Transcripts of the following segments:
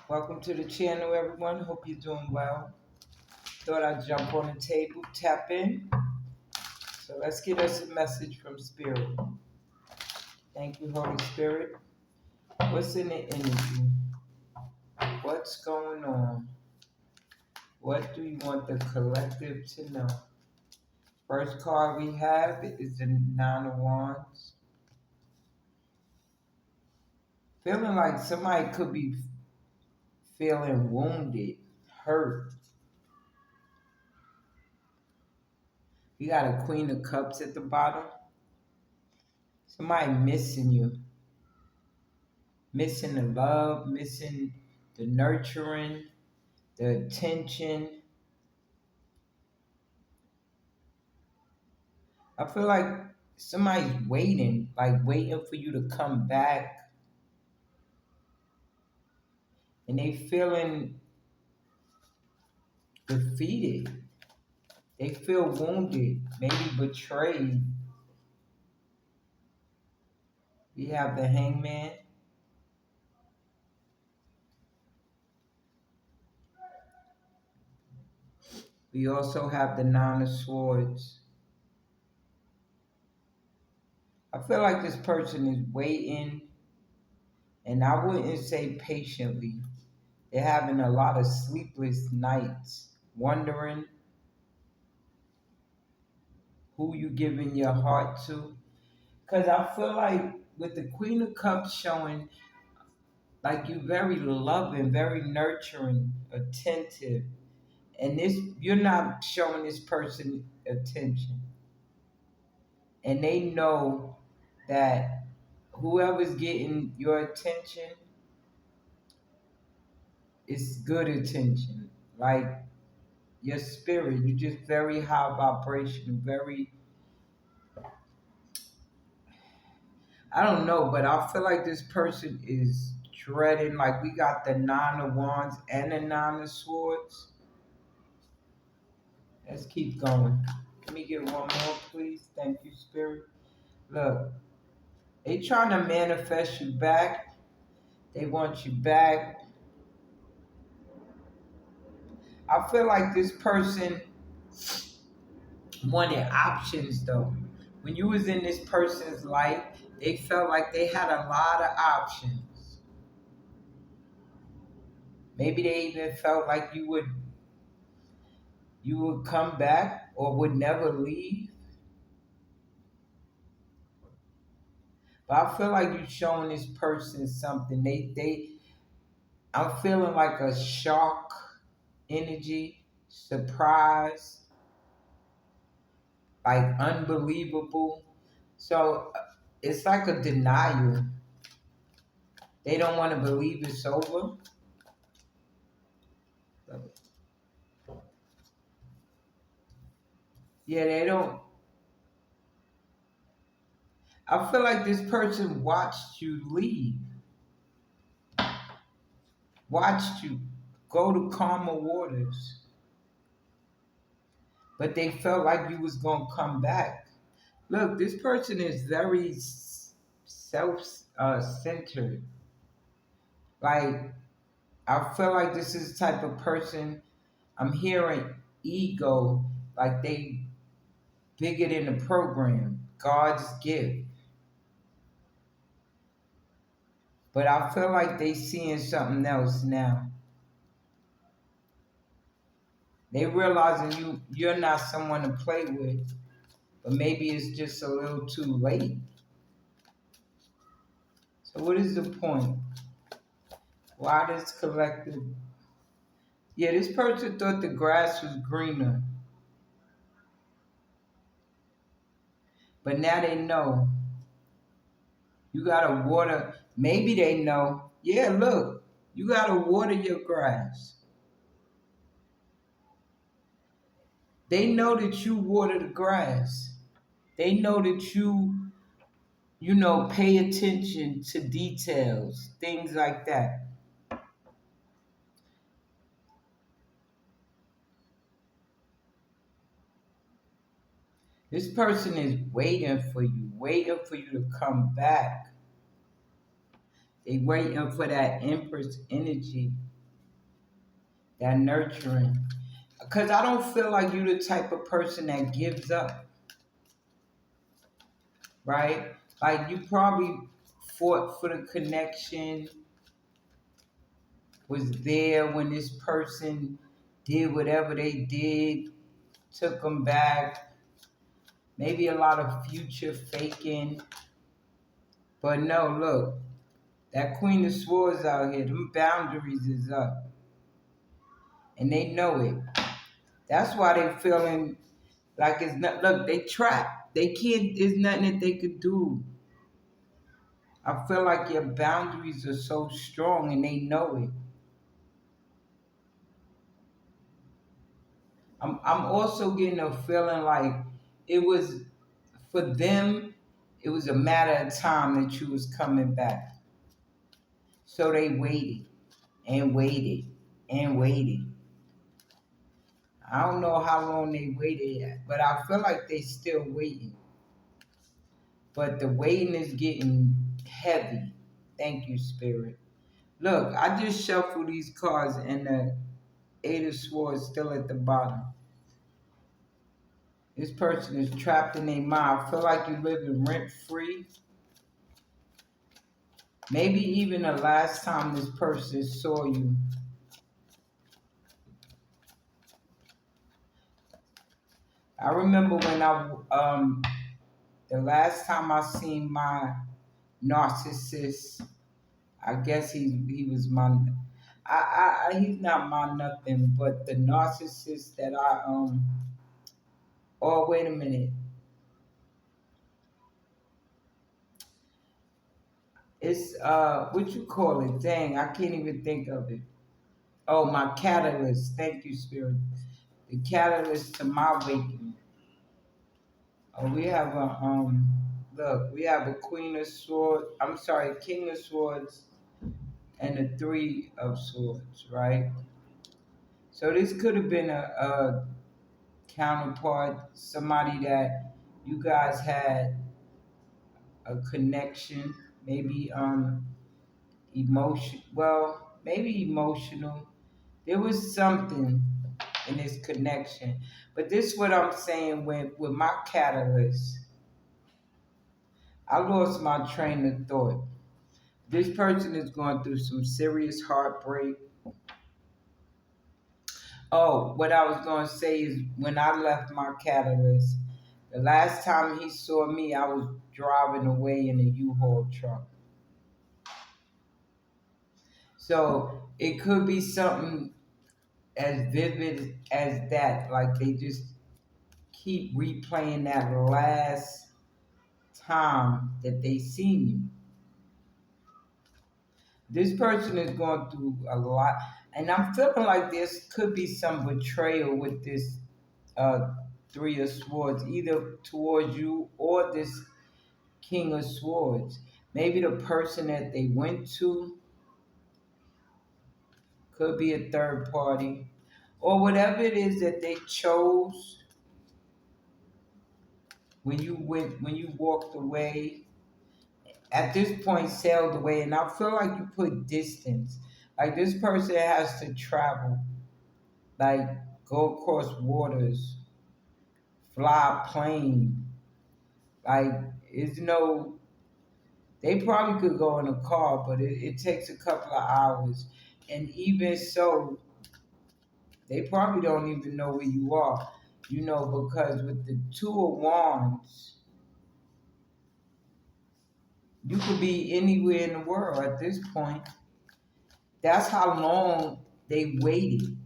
Welcome to the channel, everyone. Hope you're doing well. Thought I'd jump on the table, tap in. So let's get us a message from Spirit. Thank you, Holy Spirit. What's in the energy? What's going on? What do you want the collective to know? First card we have is the Nine of Wands. Feeling like somebody could be feeling wounded, hurt. You got a Queen of Cups at the bottom. Somebody missing you. Missing the love, missing the nurturing, the attention. I feel like somebody's waiting, like waiting for you to come back. And they feeling defeated. They feel wounded, maybe betrayed. We have the Hangman. We also have the Nine of Swords. I feel like this person is waiting, and I wouldn't say patiently. They're having a lot of sleepless nights, wondering who you giving your heart to. Because I feel like with the Queen of Cups showing, like you very loving, very nurturing, attentive. And this, you're not showing this person attention. And they know that whoever's getting your attention is good attention. Like your spirit, you're just very high vibration, very, I don't know, but I feel like this person is dreading. Like we got the Nine of Wands and the Nine of Swords. Let's keep going. Let me get one more, please. Thank you, Spirit. Look, they trying to manifest you back. They want you back. I feel like this person wanted options, though. When you was in this person's life, they felt like they had a lot of options. Maybe they even felt like you would come back or would never leave. But I feel like you're showing this person something. I'm feeling like a shock energy, surprise, like unbelievable. So it's like a denial. They don't want to believe it's over. Yeah, they don't. I feel like this person watched you leave, watched you go to calmer waters, but they felt like you was going to come back. Look, this person is very self-centered. Like, I feel like this is the type of person, I'm hearing ego, like they bigger than the program, God's gift. But I feel like they seeing something else now. They realizing you're not someone to play with, but maybe it's just a little too late. So what is the point? Why this collective? Yeah, this person thought the grass was greener. But now they know. You gotta water. Maybe they know. Yeah, look, you gotta water your grass. They know that you water the grass. They know that you pay attention to details, things like that. This person is waiting for you to come back. They waiting for that Empress energy. that nurturing. Because I don't feel like you're the type of person that gives up, right? Like you probably fought for the connection, was there when this person did whatever they did, took them back, maybe a lot of future faking. But no, look, that Queen of Swords out here, them boundaries is up. And they know it. That's why they feeling like it's not, look, they trapped. They can't, there's nothing that they could do. I feel like your boundaries are so strong and they know it. I'm also getting a feeling like it was, for them, it was a matter of time that you was coming back. So they waited and waited and waited. I don't know how long they waited yet, but I feel like they still waiting. But the waiting is getting heavy. Thank you, Spirit. Look, I just shuffle these cards and the Eight of Swords still at the bottom. This person is trapped in their mind. I feel like you're living rent free. Maybe even the last time this person saw you. I remember when the last time I seen my narcissist, I guess he was my, he's not my nothing, but the narcissist that oh wait a minute, it's what you call it? Dang, I can't even think of it. Oh, my catalyst. Thank you, Spirit. The catalyst to my awakening. Oh, we have a look, we have a Queen of Swords. I'm sorry, King of Swords, and a Three of Swords, right? So this could have been a counterpart, somebody that you guys had a connection, maybe emotion. Well, maybe emotional. There was something in this connection, but this is what I'm saying with my catalyst. I lost my train of thought. This person is going through some serious heartbreak. Oh, what I was going to say is when I left my catalyst, the last time he saw me, I was driving away in a U-Haul truck. So it could be something as vivid as that. Like they just keep replaying that last time that they seen you. This person is going through a lot, and I'm feeling like this could be some betrayal with this uh, Three of Swords, either towards you or this King of Swords. Maybe the person that they went to could be a third party, or whatever it is that they chose when you walked away. At this point, sailed away, and I feel like you put distance. Like this person has to travel, like go across waters, fly a plane. Like it's no, they probably could go in a car, but it takes a couple of hours. And even so, they probably don't even know where you are, because with the Two of Wands, you could be anywhere in the world at this point. That's how long they waited.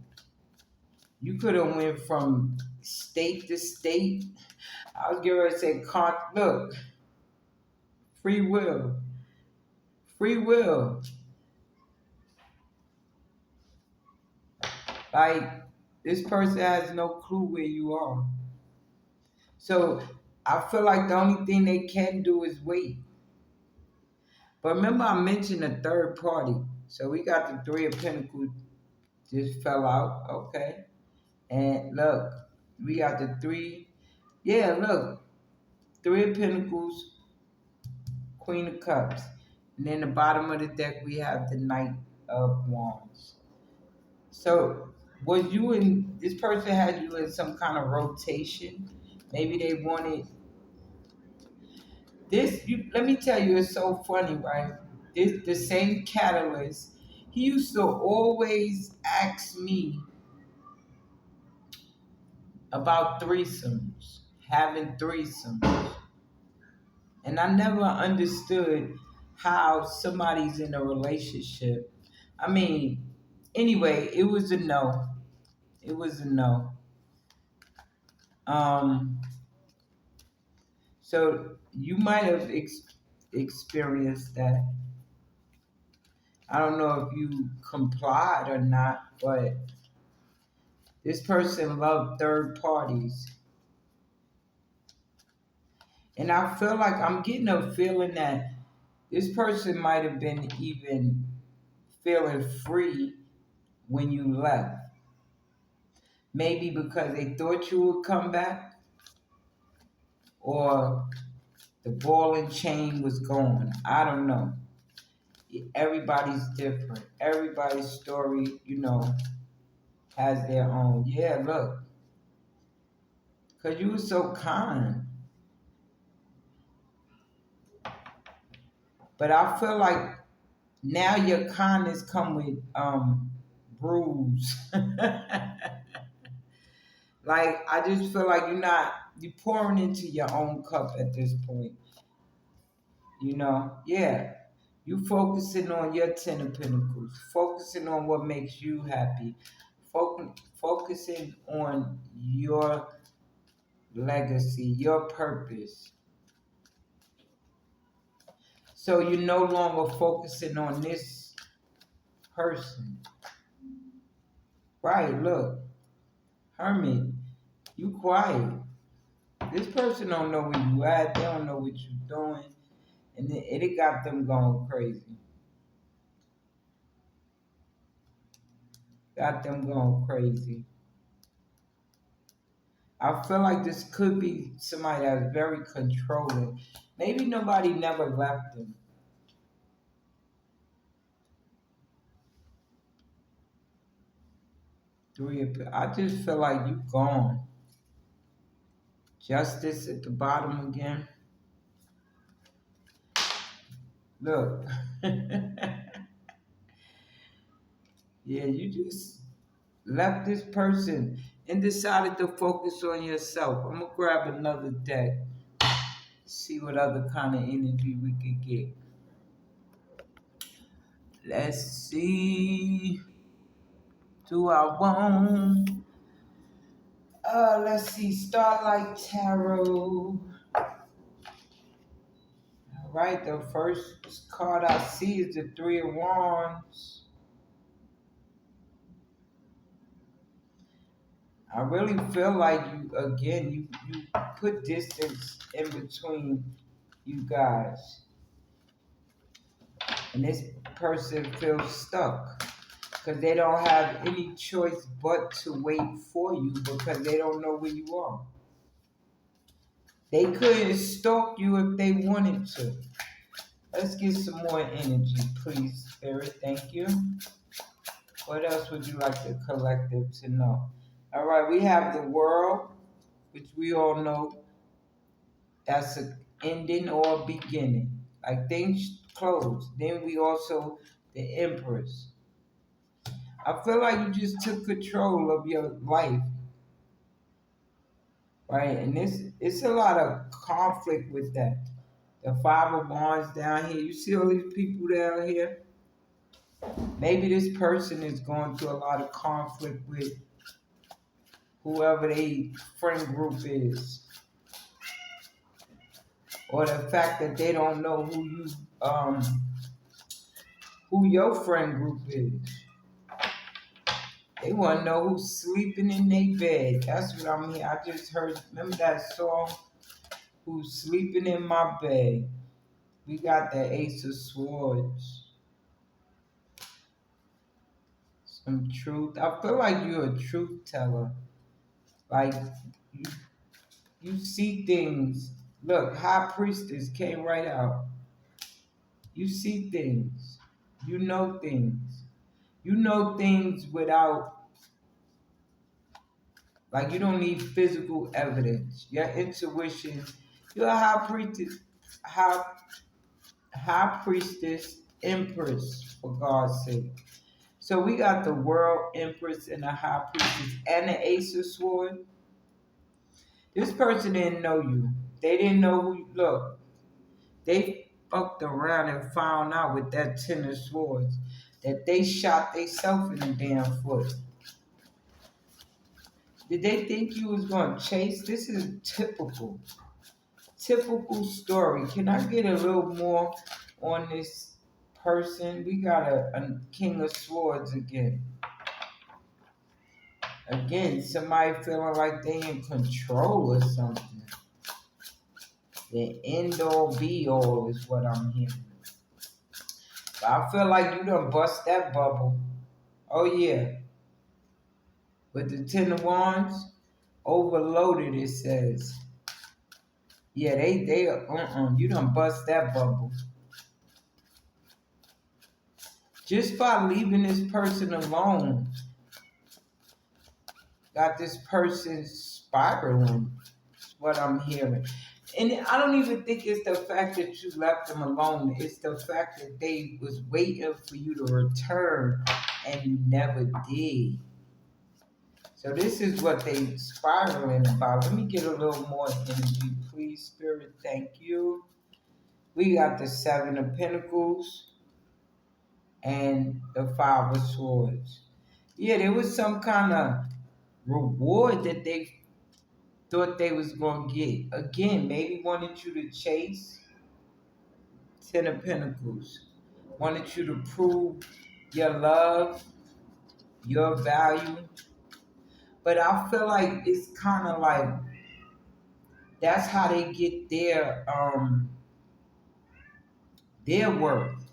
You could have went from state to state. I was getting ready to say, look, free will. Free will. Like, this person has no clue where you are. So I feel like the only thing they can do is wait. But remember I mentioned a third party. So we got the Three of Pentacles just fell out, okay? And look, we got the three. Yeah, look, Three of Pentacles, Queen of Cups. And then the bottom of the deck we have the Knight of Wands. So Was you in, this person had you in some kind of rotation? Maybe they wanted this. You, let me tell you, it's so funny, right? This the same catalyst. He used to always ask me about threesomes, having threesomes. And I never understood how somebody's in a relationship. I mean, anyway, it was a no. It was a no. Um, so you might have experienced that. I don't know if you complied or not, but this person loved third parties. And I feel like I'm getting a feeling that this person might have been even feeling free when you left. Maybe because they thought you would come back, or the ball and chain was going. I don't know. Everybody's different. Everybody's story, has their own. Yeah, look, because you were so kind. But I feel like now your kindness come with bruise. Like, I just feel like you pouring into your own cup at this point. Yeah. You focusing on your Ten of Pentacles, focusing on what makes you happy, focusing on your legacy, your purpose. So you're no longer focusing on this person. Right, look, Hermit, you quiet. This person don't know where you at, they don't know what you're doing, and it got them going crazy. Got them going crazy. I feel like this could be somebody that's very controlling. Maybe nobody never left them. I just feel like you gone. Justice at the bottom again. Look. Yeah, you just left this person and decided to focus on yourself. I'm gonna grab another deck, see what other kind of energy we could get. Let's see. Do I want? Let's see. Starlight Tarot. All right, the first card I see is the Three of Wands. I really feel like you put distance in between you guys. And this person feels stuck because they don't have any choice but to wait for you because they don't know where you are. They couldn't stalk you if they wanted to. Let's get some more energy, please, Spirit. Thank you. What else would you like the collective to know? All right, we have the World, which we all know that's an ending or a beginning. Like things close. Then we also the Empress. I feel like you just took control of your life, right? And it's a lot of conflict with that. The Five of Wands down here. You see all these people down here? Maybe this person is going through a lot of conflict with whoever they friend group is. Or the fact that they don't know who your friend group is. They want to know who's sleeping in their bed. That's what I mean. I just heard, remember that song, Who's Sleeping in My Bed? We got the Ace of Swords. Some truth. I feel like you're a truth teller. Like, you see things. Look, High Priestess came right out. You see things. You know things. You know things without Like you don't need physical evidence. Your intuition, you're a high, high priestess, empress, for God's sake. So we got the world empress and the high priestess and the ace of swords. This person didn't know you. They didn't know who you look. They fucked around and found out with that ten of swords that they shot themselves in the damn foot. Did they think you was gonna chase? This is typical story. Can I get a little more on this person? We got a king of swords again. Again, somebody feeling like they in control or something. The end all be all is what I'm hearing. But I feel like you done bust that bubble. Oh yeah. With the Ten of Wands, overloaded it says. Yeah, you done bust that bubble. Just by leaving this person alone, got this person spiraling. Is what I'm hearing. And I don't even think it's the fact that you left them alone. It's the fact that they was waiting for you to return and you never did. So this is what they spiraling about. Let me get a little more energy, please, Spirit. Thank you. We got the Seven of Pentacles and the Five of Swords. Yeah, there was some kind of reward that they thought they was going to get. Again, maybe wanted you to chase. Ten of Pentacles. Wanted you to prove your love, your value. But I feel like it's kind of like that's how they get their worth.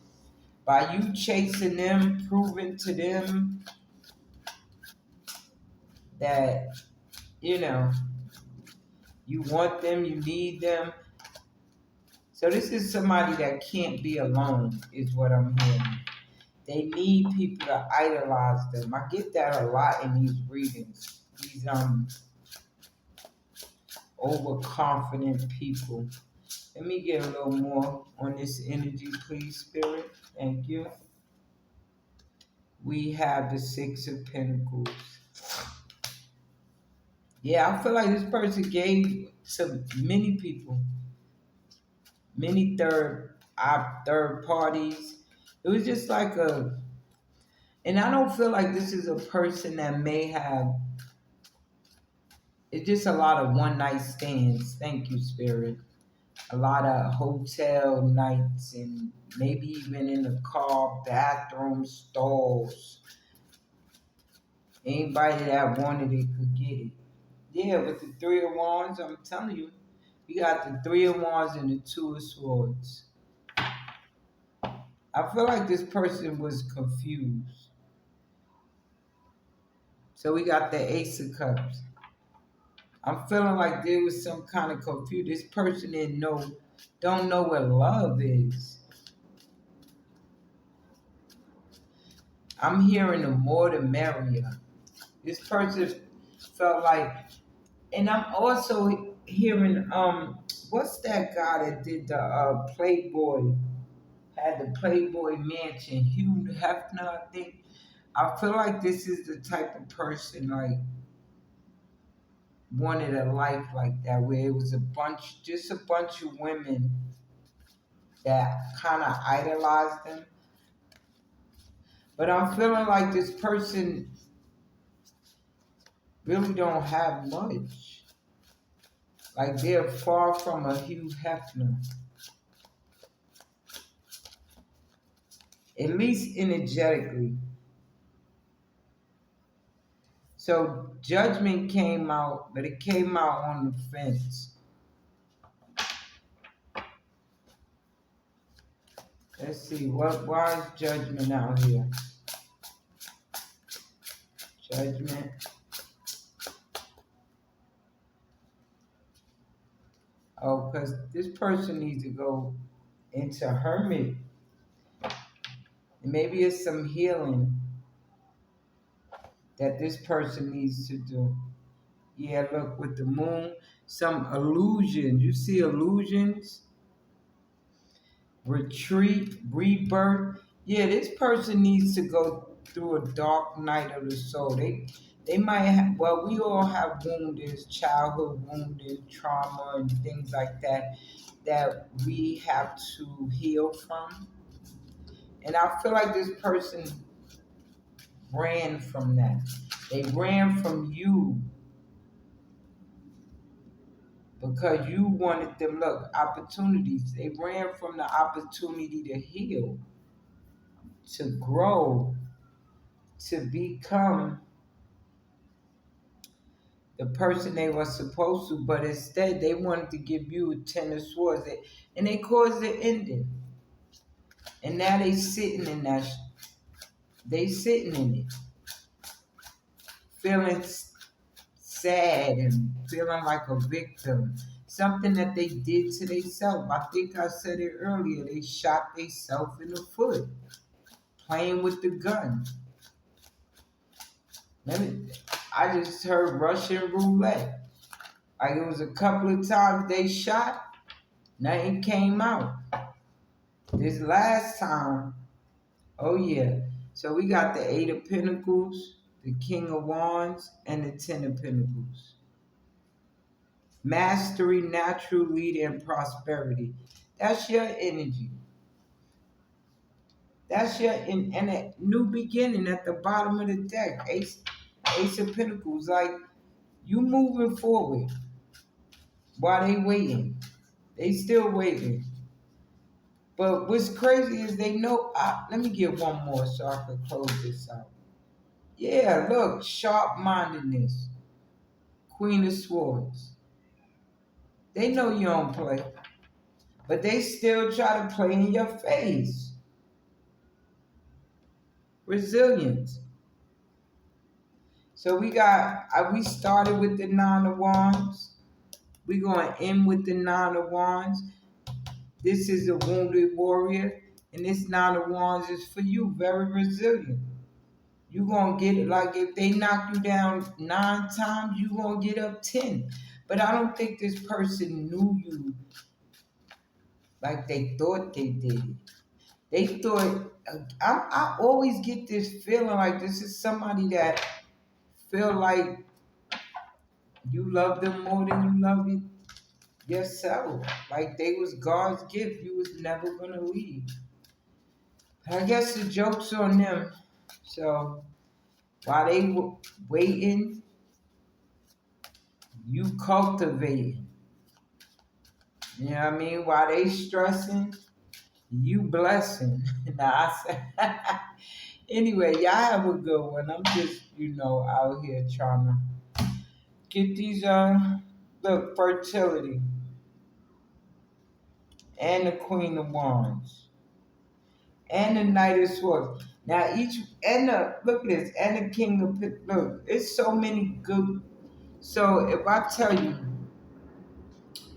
By you chasing them, proving to them that, you know, you want them, you need them. So this is somebody that can't be alone, is what I'm hearing. They need people to idolize them. I get that a lot in these readings. These overconfident people. Let me get a little more on this energy, please, Spirit. Thank you. We have the Six of Pentacles. Yeah, I feel like this person gave to many people, many third parties. It was just like and I don't feel like this is a person that may have, it's just a lot of one night stands. Thank you, Spirit. A lot of hotel nights and maybe even in the car, bathroom stalls. Anybody that wanted it could get it. Yeah, with the Three of Wands, I'm telling you, you got the Three of Wands and the Two of Swords. I feel like this person was confused. So we got the Ace of Cups. I'm feeling like there was some kind of confusion. This person don't know what love is. I'm hearing the more the merrier. This person felt like, and I'm also hearing, what's that guy that did the Playboy, had the Playboy Mansion, Hugh Hefner, I think. I feel like this is the type of person, like, wanted a life like that, where it was just a bunch of women that kind of idolized them. But I'm feeling like this person really don't have much. Like they're far from a Hugh Hefner. At least energetically. So Judgment came out, but it came out on the fence. Let's see, why is Judgment out here? Judgment. Oh, because this person needs to go into hermit. Maybe it's some healing that this person needs to do. Yeah, look, with the moon, some illusions. You see illusions, retreat, rebirth. Yeah, this person needs to go through a dark night of the soul. They might have, well, we all have wounds, childhood wounds, trauma, and things like that that we have to heal from. And I feel like this person ran from that. They ran from you because you wanted them, look, opportunities. They ran from the opportunity to heal, to grow, to become the person they were supposed to, but instead they wanted to give you a 10 of swords, and they caused the ending. And now they sitting in that, they sitting in it, feeling sad and feeling like a victim. Something that they did to themselves. I think I said it earlier. They shot themselves in the foot, playing with the gun. I just heard Russian roulette. Like it was a couple of times they shot, nothing came out. This last time, oh yeah. So we got the Eight of Pentacles, the King of Wands, and the Ten of Pentacles. Mastery, natural leader, and prosperity. That's your energy. That's your and a new beginning at the bottom of the deck. Ace of Pentacles. Like you moving forward while they waiting. They still waiting. But what's crazy is they know. Let me get one more so I can close this out. Yeah, look, sharp-mindedness. Queen of Swords. They know you don't play, but they still try to play in your face. Resilience. So we started with the Nine of Wands. We're going to end with the Nine of Wands. This is a wounded warrior, and this Nine of Wands is for you, very resilient. You're going to get it. Like if they knock you down 9 times, you're going to get up 10. But I don't think this person knew you like they thought they did. They thought, I always get this feeling like this is somebody that feel like you love them more than you love yourself. Like they was God's gift. You was never going to leave. I guess the joke's on them. So while they waiting, you cultivating. You know what I mean? While they stressing, you blessing. Nah, I said, anyway, y'all have a good one. I'm just, out here trying to get these, look, fertility and the Queen of Wands and the Knight of Swords. Now look at this, and the King of look, it's so many good. So if I tell you,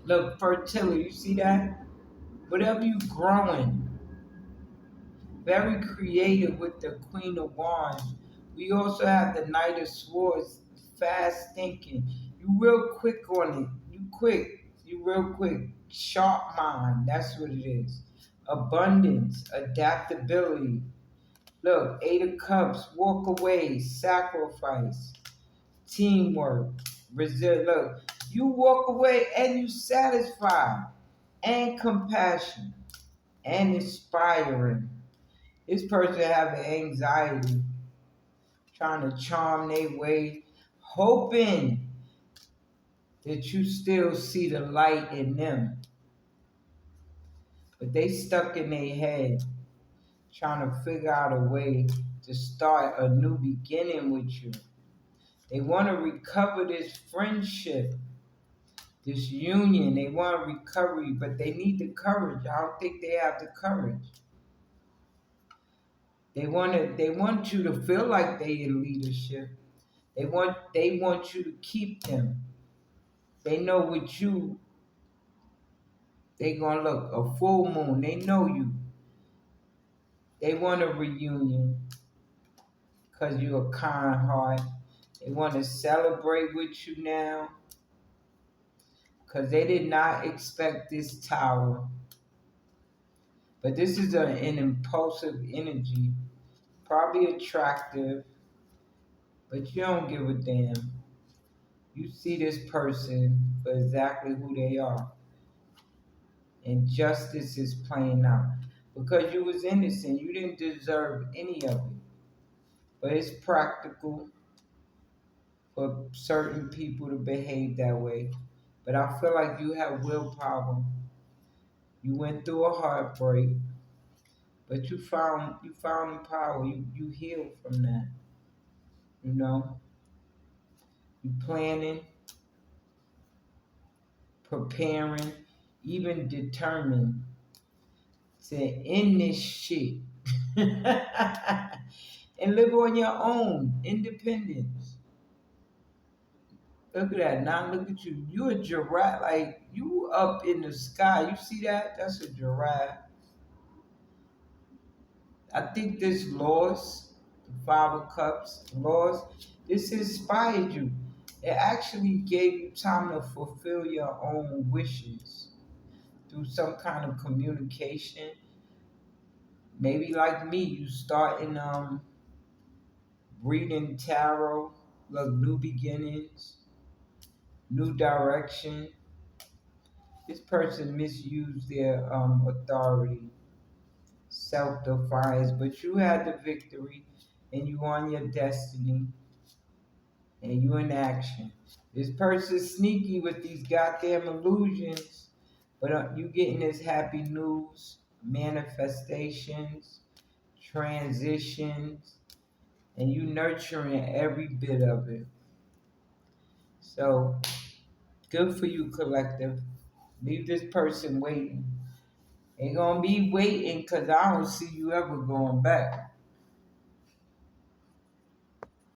look, fertility, you see that? Whatever you growing, very creative with the Queen of Wands. We also have the Knight of Swords, fast thinking. You real quick on it. You real quick. Sharp mind, that's what it is. Abundance, adaptability. Look, Eight of Cups, walk away, sacrifice, teamwork, resilience. Look, you walk away and you satisfy, and compassion, and inspiring. This person having anxiety, trying to charm their way, hoping that you still see the light in them. But they stuck in their head, trying to figure out a way to start a new beginning with you. They want to recover this friendship, this union. They want recovery, but they need the courage. I don't think they have the courage. They want you to feel like they in leadership. They want you to keep them. They know with you, they gonna look a full moon. They know you. They want a reunion because you're a kind heart. They want to celebrate with you now because they did not expect this tower. But this is an impulsive energy, probably attractive, but you don't give a damn. You see this person for exactly who they are. And justice is playing out. Because you was innocent, you didn't deserve any of it. But it's practical for certain people to behave that way. But I feel like you have willpower. You went through a heartbreak, but you found power. You healed from that. You know, you planning, preparing, even determined to end this shit and live on your own independence. Look at that. Now look at you. You a giraffe. Like you up in the sky. You see that? That's a giraffe. I think this loss, the Five of Cups, loss, this inspired you. It actually gave you time to fulfill your own wishes through some kind of communication. Maybe like me, you start in reading tarot, look, new beginnings, new direction. This person misused their authority, self-defiance, but you had the victory and you on your destiny and you in action. This person's sneaky with these goddamn illusions, but you getting this happy news, manifestations, transitions, and you nurturing every bit of it. So good for you, collective. Leave this person waiting. Ain't gonna be waiting because I don't see you ever going back.